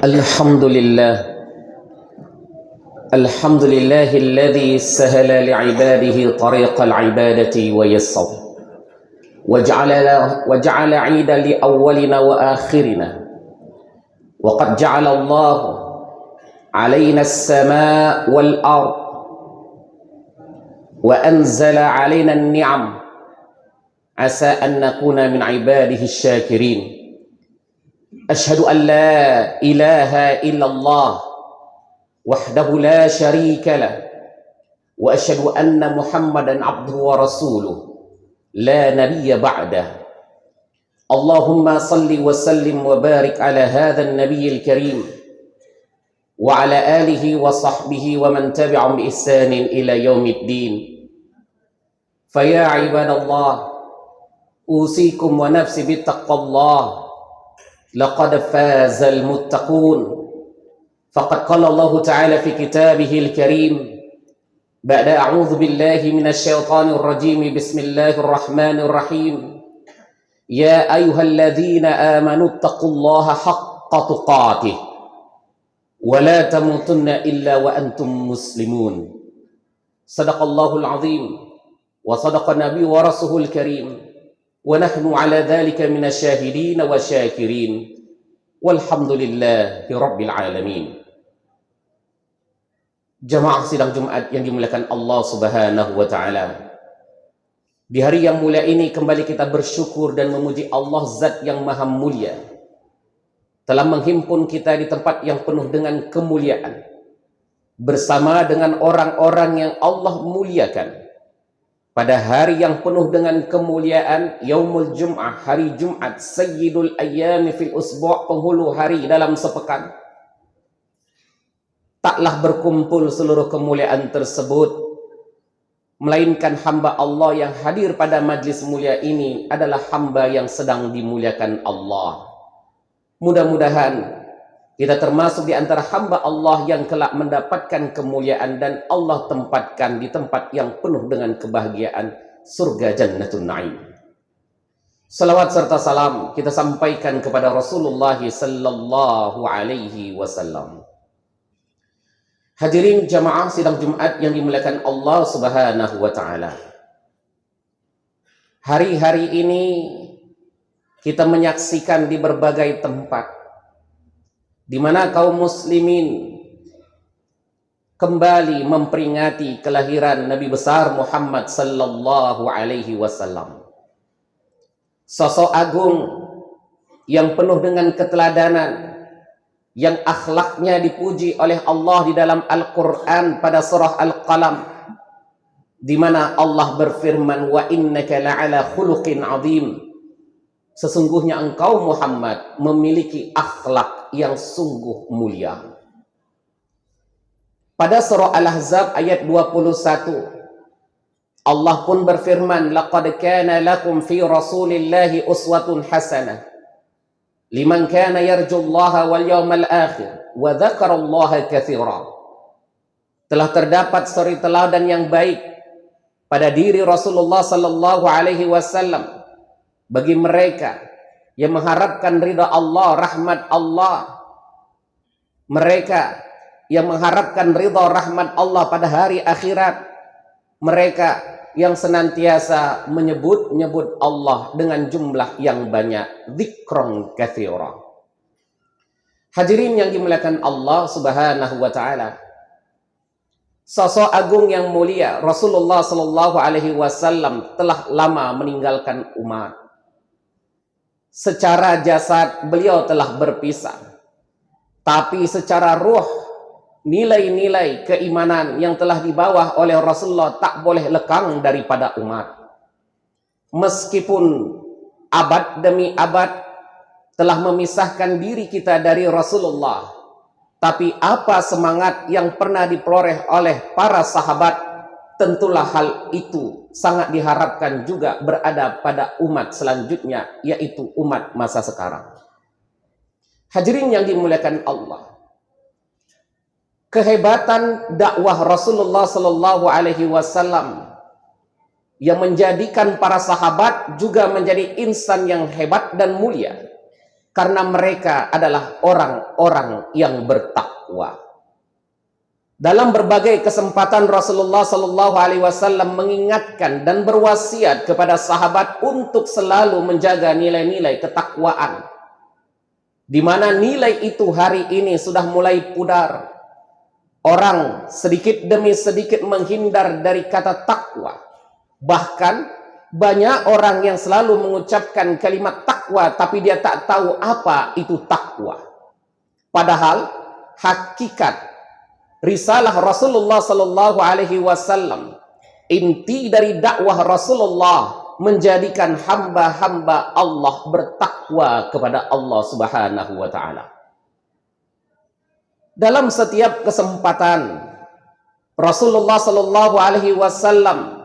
الحمد لله الحمد لله الذي سهل لعباده طريق العبادة ويسر وجعل عيدا لأولنا وآخرنا وقد جعل الله علينا السماء والأرض وأنزل علينا النعم عسى أن نكون من عباده الشاكرين أشهد أن لا إله إلا الله وحده لا شريك له وأشهد أن محمدا عبده ورسوله لا نبي بعده اللهم صل وسلم وبارك على هذا النبي الكريم وعلى آله وصحبه ومن تبعهم بإحسان إلى يوم الدين فيا عباد الله أوصيكم ونفسي بتقوى الله لقد فاز المتقون فقد قال الله تعالى في كتابه الكريم بعد أعوذ بالله من الشيطان الرجيم بسم الله الرحمن الرحيم يا أيها الذين آمنوا اتقوا الله حق تقاته ولا تموتن إلا وأنتم مسلمون صدق الله العظيم وصدق النبي ورسوله الكريم ونحن على ذلك من الشاهدين والشاكرين والحمد لله رب العالمين. Jamaah sidang Jumat yang dimuliakan Allah Subhanahu wa taala. Di hari yang mulia ini kembali kita bersyukur dan memuji Allah Zat yang Maha Mulia telah menghimpun kita di tempat yang penuh dengan kemuliaan bersama dengan orang-orang yang Allah muliakan. Pada hari yang penuh dengan kemuliaan, Yaumul Jum'ah, hari Jumat, Sayyidul Ayyami fil Usbu', penghulu hari dalam sepekan. Taklah berkumpul seluruh kemuliaan tersebut, melainkan hamba Allah yang hadir pada majlis mulia ini adalah hamba yang sedang dimuliakan Allah. Mudah-mudahan kita termasuk di antara hamba Allah yang kelak mendapatkan kemuliaan dan Allah tempatkan di tempat yang penuh dengan kebahagiaan, surga Jannatun Na'im. Salawat serta salam kita sampaikan kepada Rasulullah sallallahu alaihi wasallam. Hadirin jamaah sidang Jumat yang dimuliakan Allah Subhanahu wa taala. Hari-hari ini kita menyaksikan di berbagai tempat di mana kaum muslimin kembali memperingati kelahiran Nabi besar Muhammad sallallahu alaihi wasallam. Sosok agung yang penuh dengan keteladanan, yang akhlaknya dipuji oleh Allah di dalam Al-Qur'an pada surah Al-Qalam, di mana Allah berfirman, wa innaka la'ala khuluqin 'adzim. Sesungguhnya engkau Muhammad memiliki akhlak yang sungguh mulia. Pada surah Al-Ahzab ayat 21, Allah pun berfirman, laqad kana lakum fi rasulillahi uswatun hasanah liman kana yarjullaha wal yawmal akhir wa dzakarallaha katsira. Telah terdapat suri teladan yang baik pada diri Rasulullah sallallahu alaihi wasallam bagi mereka yang mengharapkan ridha Allah, rahmat Allah. Mereka yang mengharapkan ridha rahmat Allah pada hari akhirat. Mereka yang senantiasa menyebut-nyebut Allah dengan jumlah yang banyak. Dzikron katsira. Hadirin yang dimuliakan Allah Subhanahu wa taala. Sosok agung yang mulia Rasulullah sallallahu alaihi wasallam telah lama meninggalkan umat. Secara jasad beliau telah berpisah, tapi secara ruh nilai-nilai keimanan yang telah dibawa oleh Rasulullah tak boleh lekang daripada umat. Meskipun abad demi abad telah memisahkan diri kita dari Rasulullah, tapi apa semangat yang pernah diperoleh oleh para sahabat, tentulah hal itu sangat diharapkan juga berada pada umat selanjutnya, yaitu umat masa sekarang. Hadirin yang dimuliakan Allah, kehebatan dakwah Rasulullah sallallahu alaihi wasallam yang menjadikan para sahabat juga menjadi insan yang hebat dan mulia karena mereka adalah orang-orang yang bertakwa. Dalam berbagai kesempatan Rasulullah Sallallahu Alaihi Wasallam mengingatkan dan berwasiat kepada sahabat untuk selalu menjaga nilai-nilai ketakwaan, di mana nilai itu hari ini sudah mulai pudar. Orang sedikit demi sedikit menghindar dari kata takwa. Bahkan banyak orang yang selalu mengucapkan kalimat takwa tapi dia tak tahu apa itu takwa. Padahal hakikat risalah Rasulullah Sallallahu Alaihi Wasallam, inti dari dakwah Rasulullah menjadikan hamba-hamba Allah bertakwa kepada Allah Subhanahu wa Ta'ala. Dalam setiap kesempatan Rasulullah Sallallahu Alaihi Wasallam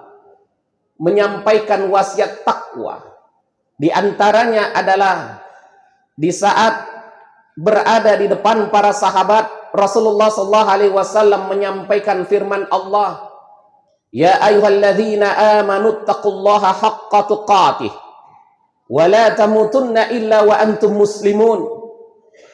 menyampaikan wasiat takwa. Di antaranya adalah di saat berada di depan para sahabat, Rasulullah Sallallahu Alaihi Wasallam menyampaikan firman Allah, "Ya ayyuhalladzina amanu taqullaha haqqa tuqatih wa la tamutunna illa wa antum muslimun."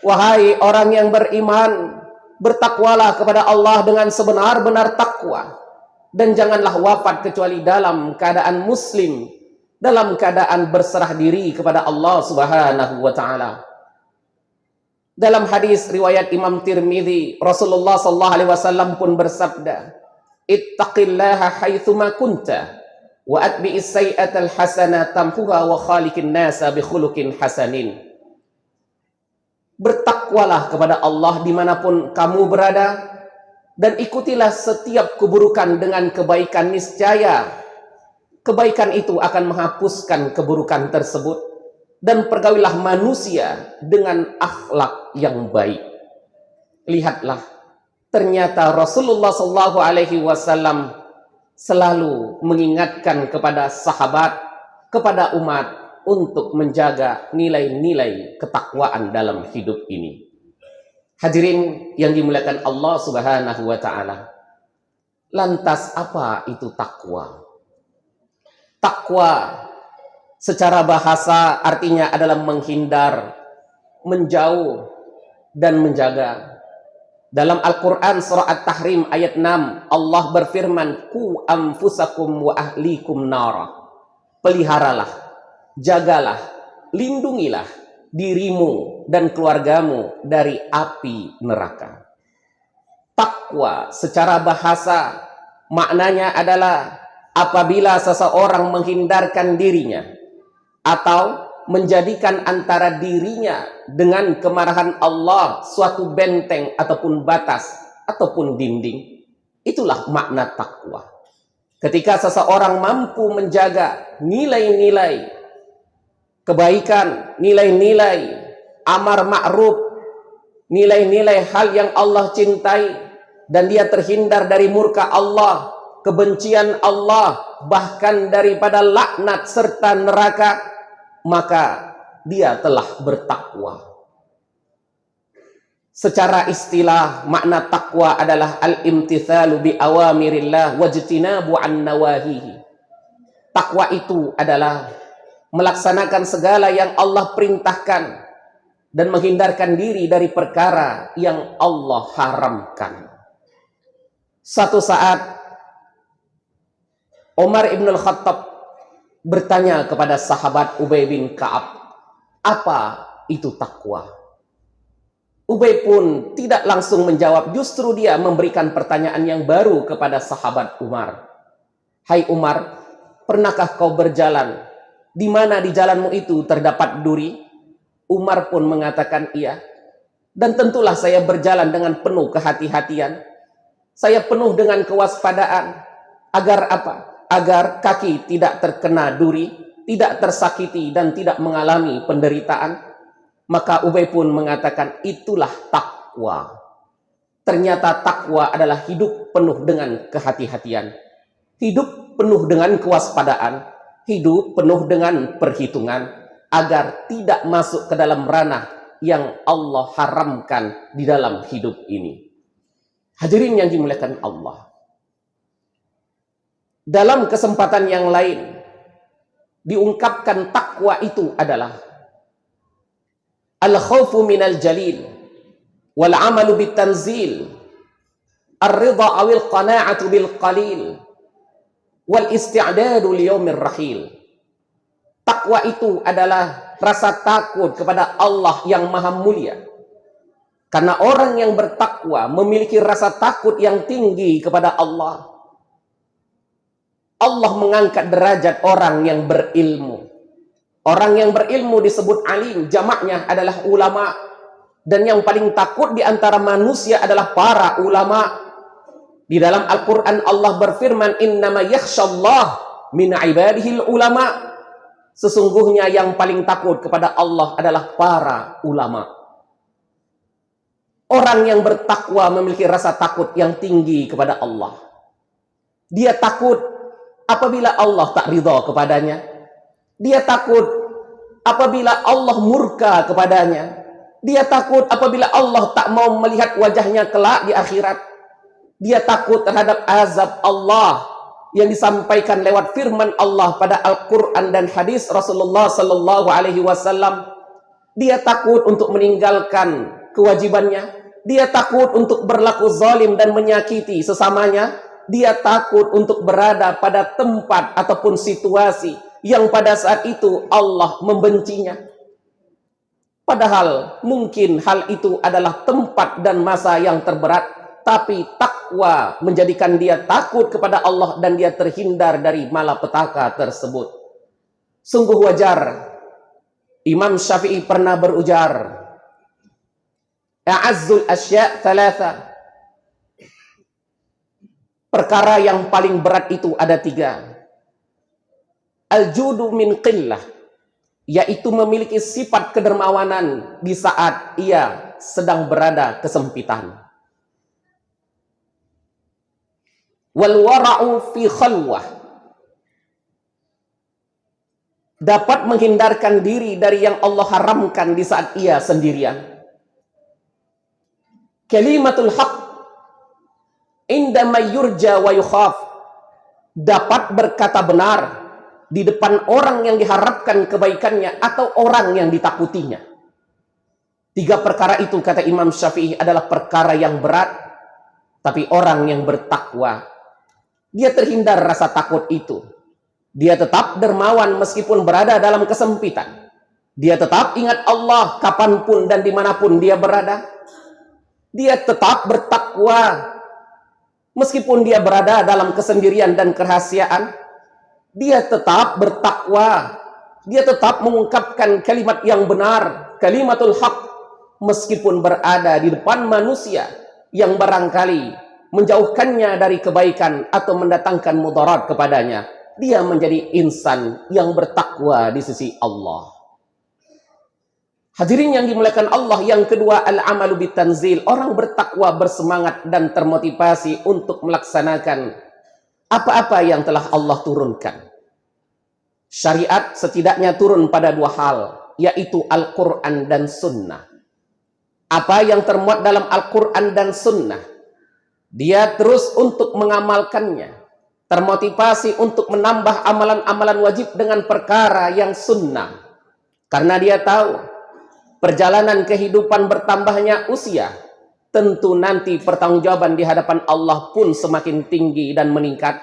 Wahai orang yang beriman, bertakwalah kepada Allah dengan sebenar-benar takwa, dan janganlah wafat kecuali dalam keadaan muslim, dalam keadaan berserah diri kepada Allah Subhanahu wa Ta'ala. Dalam hadis riwayat Imam Tirmidzi, Rasulullah sallallahu alaihi wasallam pun bersabda, "Ittaqillaha haitsuma kunta wa atbi'is sayyi'atal hasanata tamhuha wa khaliqin nasa bi khuluqin hasanin." Bertakwalah kepada Allah dimanapun kamu berada, dan ikutilah setiap keburukan dengan kebaikan. Niscaya kebaikan itu akan menghapuskan keburukan tersebut. Dan pergaulilah manusia dengan akhlak yang baik. Lihatlah, ternyata Rasulullah Sallallahu Alaihi Wasallam selalu mengingatkan kepada sahabat, kepada umat untuk menjaga nilai-nilai ketakwaan dalam hidup ini. Hadirin yang dimuliakan Allah Subhanahu wa Ta'ala, lantas apa itu takwa? Takwa secara bahasa artinya adalah menghindar, menjauh, dan menjaga. Dalam Al-Quran surah At-Tahrim ayat 6, Allah berfirman, "Ku anfusakum wa ahlikum nara." Peliharalah, jagalah, lindungilah dirimu dan keluargamu dari api neraka. Takwa secara bahasa maknanya adalah apabila seseorang menghindarkan dirinya atau menjadikan antara dirinya dengan kemarahan Allah suatu benteng ataupun batas ataupun dinding. Itulah makna takwa. Ketika seseorang mampu menjaga nilai-nilai kebaikan, nilai-nilai amar ma'ruf, nilai-nilai hal yang Allah cintai, dan dia terhindar dari murka Allah, kebencian Allah, bahkan daripada laknat serta neraka, maka dia telah bertakwa. Secara istilah, makna takwa adalah al-imtithalu bi awamirillah wajtinabu an nawahihi. Takwa itu adalah melaksanakan segala yang Allah perintahkan dan menghindarkan diri dari perkara yang Allah haramkan. Satu saat Umar ibn al-Khattab bertanya kepada sahabat Ubay bin Ka'ab, apa itu takwa? Ubay pun tidak langsung menjawab, justru dia memberikan pertanyaan yang baru kepada sahabat Umar. "Hai Umar, pernahkah kau berjalan di mana di jalanmu itu terdapat duri?" Umar pun mengatakan iya. "Dan tentulah saya berjalan dengan penuh kehati-hatian. Saya penuh dengan kewaspadaan. Agar apa? Agar kaki tidak terkena duri, tidak tersakiti, dan tidak mengalami penderitaan." Maka Ubay pun mengatakan, itulah takwa. Ternyata takwa adalah hidup penuh dengan kehati-hatian, hidup penuh dengan kewaspadaan, hidup penuh dengan perhitungan, agar tidak masuk ke dalam ranah yang Allah haramkan di dalam hidup ini. Hadirin yang dimuliakan Allah, dalam kesempatan yang lain diungkapkan takwa itu adalah al-khawfu minal jalil, wal amalu bitanzil, ar-ridha awil qana'atu bil qalil, wal isti'dadu liyaumir rahil. Takwa itu adalah rasa takut kepada Allah yang maha mulia. Karena orang yang bertakwa memiliki rasa takut yang tinggi kepada Allah. Allah mengangkat derajat orang yang berilmu. Orang yang berilmu disebut alim, jamaknya adalah ulama. Dan yang paling takut di antara manusia adalah para ulama. Di dalam Al-Quran Allah berfirman, innama yakhshallah min ibadihil ulama. Sesungguhnya yang paling takut kepada Allah adalah para ulama. Orang yang bertakwa memiliki rasa takut yang tinggi kepada Allah. Dia takut apabila Allah tak ridha kepadanya. Dia takut apabila Allah murka kepadanya. Dia takut apabila Allah tak mau melihat wajahnya kelak di akhirat. Dia takut terhadap azab Allah yang disampaikan lewat firman Allah pada Al-Quran dan hadis Rasulullah Sallallahu Alaihi Wasallam. Dia takut untuk meninggalkan kewajibannya. Dia takut untuk berlaku zalim dan menyakiti sesamanya. Dia takut untuk berada pada tempat ataupun situasi yang pada saat itu Allah membencinya. Padahal mungkin hal itu adalah tempat dan masa yang terberat. Tapi takwa menjadikan dia takut kepada Allah dan dia terhindar dari malapetaka tersebut. Sungguh wajar Imam Syafi'i pernah berujar, a'azzul asya' thalatha. Perkara yang paling berat itu ada 3. Al-judu min qillah, yaitu memiliki sifat kedermawanan di saat ia sedang berada kesempitan. Wal wara'u fi khalwah, dapat menghindarkan diri dari yang Allah haramkan di saat ia sendirian. Kalimatul haq indama yurja wa yukhaf, dapat berkata benar di depan orang yang diharapkan kebaikannya atau orang yang ditakutinya. 3 perkara itu, kata Imam Syafi'i, adalah perkara yang berat. Tapi orang yang bertakwa, dia terhindar rasa takut itu. Dia tetap dermawan meskipun berada dalam kesempitan. Dia tetap ingat Allah kapanpun dan dimanapun dia berada. Dia tetap bertakwa meskipun dia berada dalam kesendirian dan kerahasiaan. Dia tetap bertakwa. Dia tetap mengungkapkan kalimat yang benar, kalimatul haq, meskipun berada di depan manusia yang barangkali menjauhkannya dari kebaikan atau mendatangkan mudarat kepadanya. Dia menjadi insan yang bertakwa di sisi Allah. Hadirin yang dimuliakan Allah, yang kedua, al-amalu bitanzil. Orang bertakwa bersemangat dan termotivasi untuk melaksanakan apa-apa yang telah Allah turunkan. Syariat setidaknya turun pada 2 hal, yaitu Al-Quran dan Sunnah. Apa yang termuat dalam Al-Quran dan Sunnah, dia terus untuk mengamalkannya, termotivasi untuk menambah amalan-amalan wajib dengan perkara yang sunnah. Karena dia tahu perjalanan kehidupan bertambahnya usia, tentu nanti pertanggungjawaban di hadapan Allah pun semakin tinggi dan meningkat.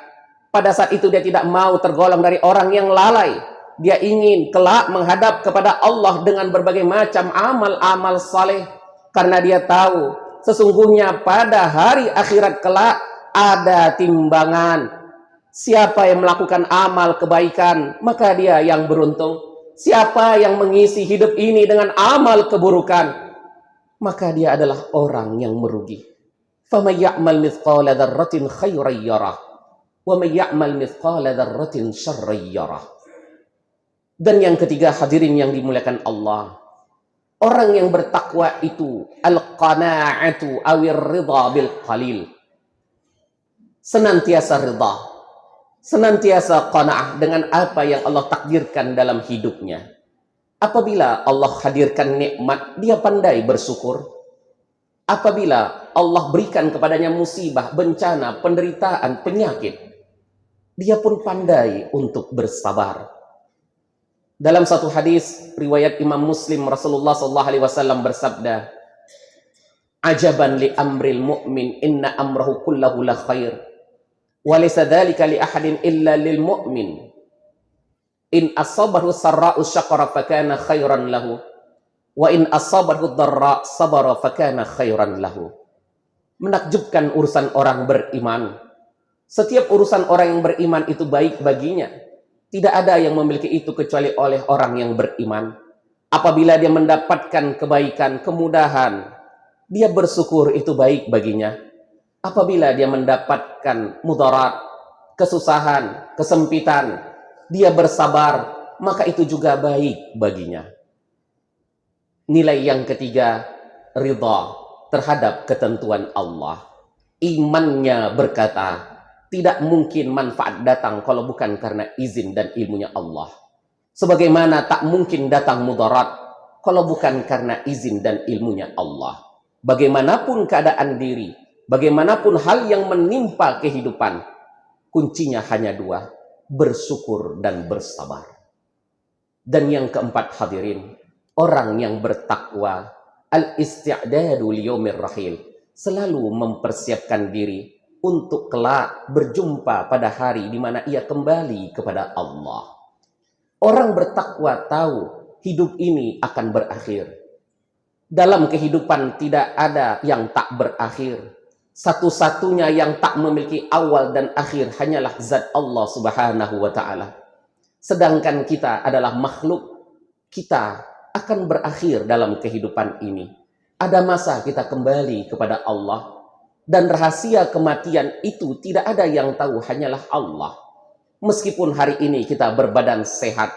Pada saat itu dia tidak mau tergolong dari orang yang lalai. Dia ingin kelak menghadap kepada Allah dengan berbagai macam amal-amal saleh. Karena dia tahu sesungguhnya pada hari akhirat kelak ada timbangan. Siapa yang melakukan amal kebaikan, maka dia yang beruntung. Siapa yang mengisi hidup ini dengan amal keburukan, maka dia adalah orang yang merugi. فَمَنْ يَعْمَلْ مِثْقَالَ ذَرَّةٍ خَيْرًا يَرَهُ وَمَنْ يَعْمَلْ مِثْقَالَ ذَرَّةٍ شَرًّا يَرَهُ. Dan yang ketiga, hadirin yang dimuliakan Allah, orang yang bertakwa itu al-qana'atu awir ridha bil qalil. Senantiasa ridha, senantiasa qana'ah dengan apa yang Allah takdirkan dalam hidupnya. Apabila Allah hadirkan nikmat, dia pandai bersyukur. Apabila Allah berikan kepadanya musibah, bencana, penderitaan, penyakit, dia pun pandai untuk bersabar. Dalam satu hadis riwayat Imam Muslim, Rasulullah sallallahu alaihi wasallam bersabda, "Ajaban li amril mu'min, inna amrahu kullahu la khair, wa laysa dzalika li ahadin illa lil mu'min. In asabahu sarra'u syakara fakana khairan lahu, wa in asabahu dharra sabara fakana khairan lahu." Menakjubkan urusan orang beriman. Setiap urusan orang yang beriman itu baik baginya. Tidak ada yang memiliki itu kecuali oleh orang yang beriman. Apabila dia mendapatkan kebaikan, kemudahan, dia bersyukur, itu baik baginya. Apabila dia mendapatkan mudarat, kesusahan, kesempitan, dia bersabar, maka itu juga baik baginya. Nilai yang ketiga, ridha terhadap ketentuan Allah. Imannya berkata, tidak mungkin manfaat datang kalau bukan karena izin dan ilmunya Allah. Sebagaimana tak mungkin datang mudarat kalau bukan karena izin dan ilmunya Allah. Bagaimanapun keadaan diri, bagaimanapun hal yang menimpa kehidupan, kuncinya hanya dua, bersyukur dan bersabar. Dan yang keempat hadirin, orang yang bertakwa, al-isti'dadu liyaumir rahil, selalu mempersiapkan diri untuk kelak berjumpa pada hari di mana ia kembali kepada Allah. Orang bertakwa tahu hidup ini akan berakhir. Dalam kehidupan tidak ada yang tak berakhir. Satu-satunya yang tak memiliki awal dan akhir hanyalah zat Allah subhanahu wa ta'ala. Sedangkan kita adalah makhluk, kita akan berakhir dalam kehidupan ini. Ada masa kita kembali kepada Allah. Dan rahasia kematian itu tidak ada yang tahu, hanyalah Allah. Meskipun hari ini kita berbadan sehat,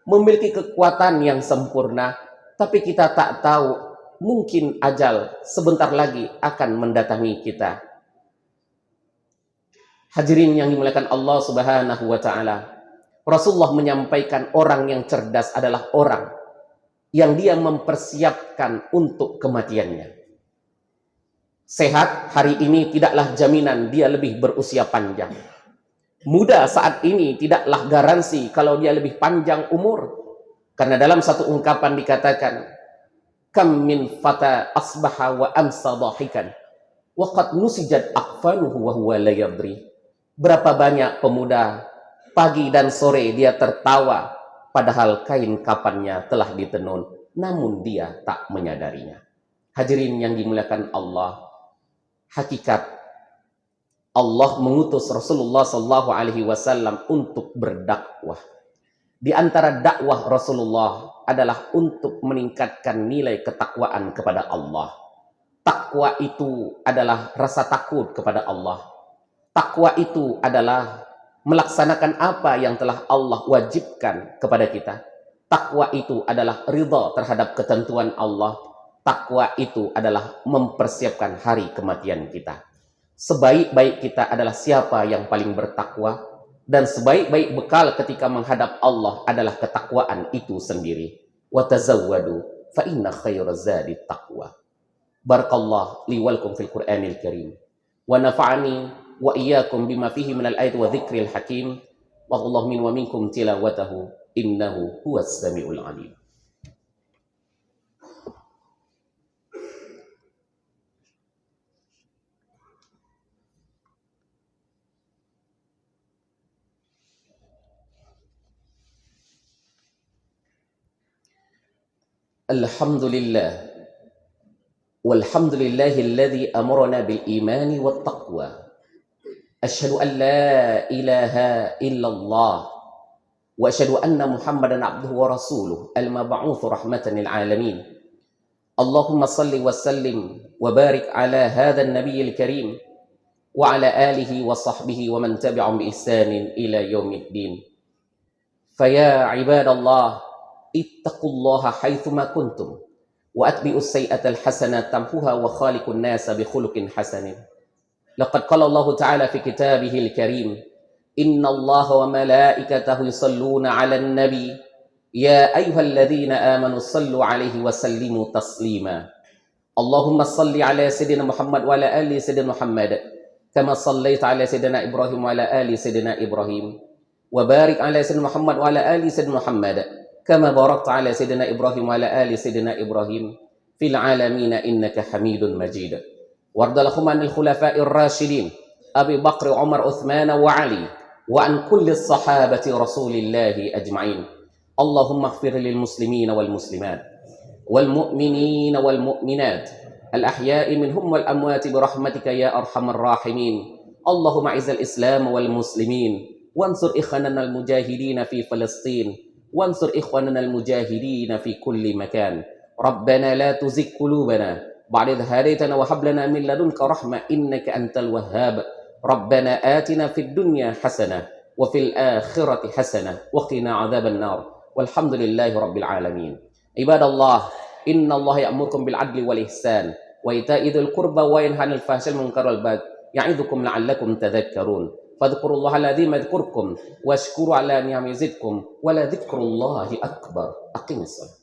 memiliki kekuatan yang sempurna, tapi kita tak tahu, mungkin ajal sebentar lagi akan mendatangi kita. Hadirin yang dimuliakan Allah subhanahu wa ta'ala, Rasulullah menyampaikan orang yang cerdas adalah orang yang dia mempersiapkan untuk kematiannya. Sehat hari ini tidaklah jaminan dia lebih berusia panjang. Muda saat ini tidaklah garansi kalau dia lebih panjang umur. Karena dalam satu ungkapan dikatakan, kam min fata asbaha wa amsa dhahikan wa qad nusijat aqfanuhu wa huwa la yadri. Berapa banyak pemuda pagi dan sore dia tertawa padahal kain kafannya telah ditenun, namun dia tak menyadarinya. Hadirin yang dimuliakan Allah, hakikat Allah mengutus Rasulullah SAW untuk berdakwah. Di antara dakwah Rasulullah adalah untuk meningkatkan nilai ketakwaan kepada Allah. Takwa itu adalah rasa takut kepada Allah. Takwa itu adalah melaksanakan apa yang telah Allah wajibkan kepada kita. Takwa itu adalah ridha terhadap ketentuan Allah. Takwa itu adalah mempersiapkan hari kematian kita. Sebaik-baik kita adalah siapa yang paling bertakwa, dan sebaik-baik bekal ketika menghadap Allah adalah ketakwaan itu sendiri. Wa tazawwadu fa inna khairaz zadi taqwa. Barakallahu li wa lakum fil Qur'anil Karim. Wa nafa'ani wa iyyakum bima fihi minal ayati wa dzikril hakim. Wallahu min wa minkum tilawatahu innahu huwas samiul alim. Alhamdulillah. Walhamdulillahilladzi amarna bil imani wat taqwa. Asyhadu an la ilaha illallah wa asyhadu anna Muhammadan abduhu wa rasuluh al-mab'uts rahmatan lil alamin. Allahumma salli wa sallim wa barik ala hadzal nabiyil karim wa ala alihi wa sahbihi wa man tabi'ahum bi ihsanin ila yaumiddin. Fa ya ibadallah, ittaqullaha haitsuma kuntum wa atbi'us sayyi'atal hasanata tamhuha wa khaliqun nasa bi khuluqin hasanin. Laqad qala Allah ta'ala fi kitabihil karim, innallaha wa malaikatahu yusalluna 'alan nabi ya ayyuhalladzina amanu sallu 'alaihi wa sallimu taslima. Allahumma salli 'ala sayyidina Muhammad wa ala ali sayyidina Muhammad kama sallaita 'ala sayyidina Ibrahim wa ala ali sayyidina Ibrahim wa barik 'ala sayyidina Muhammad wa ala ali sayyidina Muhammad كما باركت على سيدنا إبراهيم وعلى آل سيدنا إبراهيم في العالمين إنك حميد مجيد. وارض اللهم عن الخلفاء الراشدين أبي بكر وعمر عثمان وعلي وعن كل الصحابة رسول الله أجمعين. اللهم اغفر للمسلمين والمسلمات والمؤمنين والمؤمنات الأحياء منهم والأموات برحمتك يا أرحم الراحمين. اللهم أعز الإسلام والمسلمين وانصر إخواننا المجاهدين في فلسطين وانصر إخواننا المجاهدين في كل مكان. ربنا لا تزغ قلوبنا بعد إذ هديتنا وهب لنا من لدنك رحمة إنك أنت الوهاب. ربنا آتنا في الدنيا حسنة وفي الآخرة حسنة وقنا عذاب النار والحمد لله رب العالمين. عباد الله إن الله يأمركم بالعدل والإحسان وإيتاء ذي القربى وينهى عن الفحشاء والمنكر والبغي يعظكم لعلكم تذكرون. فاذكروا الله العظيم يذكركم واشكروا على نعمه يزدكم ولذكر الله أكبر. أقم الصلاة.